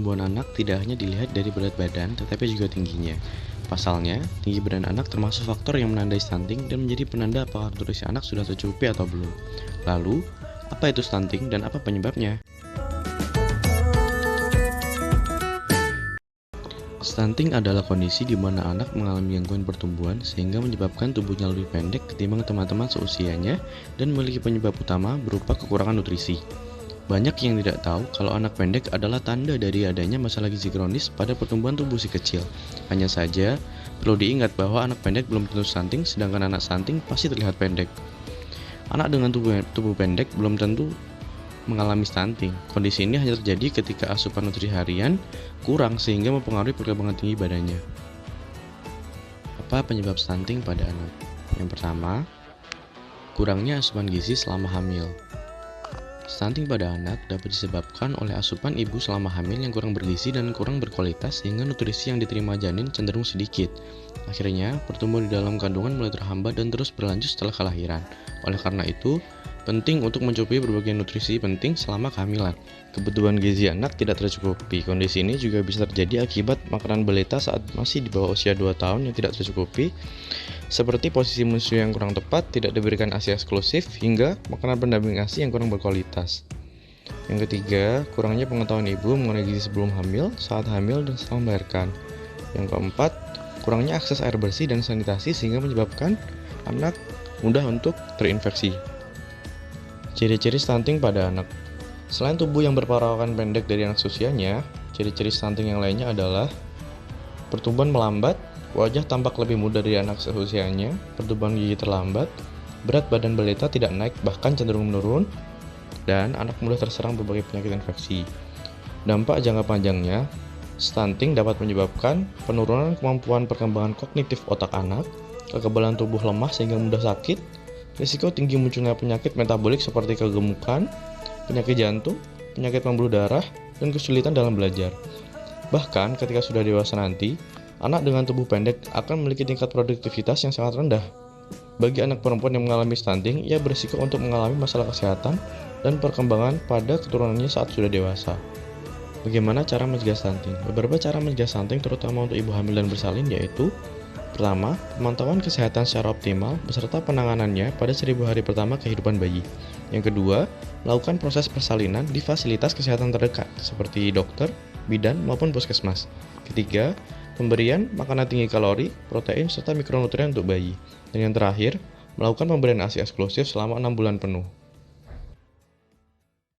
pertumbuhan anak tidak hanya dilihat dari berat badan, tetapi juga tingginya. Pasalnya, tinggi badan anak termasuk faktor yang menandai stunting dan menjadi penanda apakah nutrisi anak sudah tercukupi atau belum. Lalu, apa itu stunting dan apa penyebabnya? Stunting adalah kondisi di mana anak mengalami gangguan pertumbuhan sehingga menyebabkan tubuhnya lebih pendek ketimbang teman-teman seusianya dan memiliki penyebab utama berupa kekurangan nutrisi. Banyak yang tidak tahu kalau anak pendek adalah tanda dari adanya masalah gizi kronis pada pertumbuhan tubuh si kecil. Hanya saja, perlu diingat bahwa anak pendek belum tentu stunting, sedangkan anak stunting pasti terlihat pendek. Anak dengan tubuh pendek belum tentu mengalami stunting. Kondisi ini hanya terjadi ketika asupan nutrisi harian kurang sehingga mempengaruhi perkembangan tinggi badannya. Apa penyebab stunting pada anak? Yang pertama, kurangnya asupan gizi selama hamil. Stunting pada anak dapat disebabkan oleh asupan ibu selama hamil yang kurang bergizi dan kurang berkualitas sehingga nutrisi yang diterima janin cenderung sedikit. Akhirnya, pertumbuhan di dalam kandungan mulai terhambat dan terus berlanjut setelah kelahiran. Oleh karena itu, penting untuk mencukupi berbagai nutrisi penting selama kehamilan. Kebutuhan gizi anak tidak tercukupi. Kondisi ini juga bisa terjadi akibat makanan balita saat masih di bawah usia 2 tahun yang tidak tercukupi, seperti posisi menyusui yang kurang tepat, tidak diberikan ASI eksklusif, hingga makanan pendamping ASI yang kurang berkualitas. Yang ketiga, kurangnya pengetahuan ibu mengenai gizi sebelum hamil, saat hamil, dan setelah melahirkan. Yang keempat, kurangnya akses air bersih dan sanitasi sehingga menyebabkan anak mudah untuk terinfeksi. Ciri-ciri stunting pada anak. Selain tubuh yang berperawakan pendek dari anak seusianya, ciri-ciri stunting yang lainnya adalah pertumbuhan melambat, wajah tampak lebih muda dari anak seusianya, pertumbuhan gigi terlambat, berat badan balita tidak naik bahkan cenderung menurun, dan anak mudah terserang berbagai penyakit infeksi. Dampak jangka panjangnya, stunting dapat menyebabkan penurunan kemampuan perkembangan kognitif otak anak, kekebalan tubuh lemah sehingga mudah sakit, risiko tinggi munculnya penyakit metabolik seperti kegemukan, penyakit jantung, penyakit pembuluh darah, dan kesulitan dalam belajar. Bahkan ketika sudah dewasa nanti, anak dengan tubuh pendek akan memiliki tingkat produktivitas yang sangat rendah. Bagi anak perempuan yang mengalami stunting, ia berisiko untuk mengalami masalah kesehatan dan perkembangan pada keturunannya saat sudah dewasa. Bagaimana cara mencegah stunting? Beberapa cara mencegah stunting terutama untuk ibu hamil dan bersalin yaitu: pertama, pemantauan kesehatan secara optimal beserta penanganannya pada 1000 hari pertama kehidupan bayi. Yang kedua, melakukan proses persalinan di fasilitas kesehatan terdekat seperti dokter, bidan, maupun puskesmas. Ketiga, pemberian makanan tinggi kalori, protein, serta mikronutrien untuk bayi. Dan yang terakhir, melakukan pemberian ASI eksklusif selama 6 bulan penuh.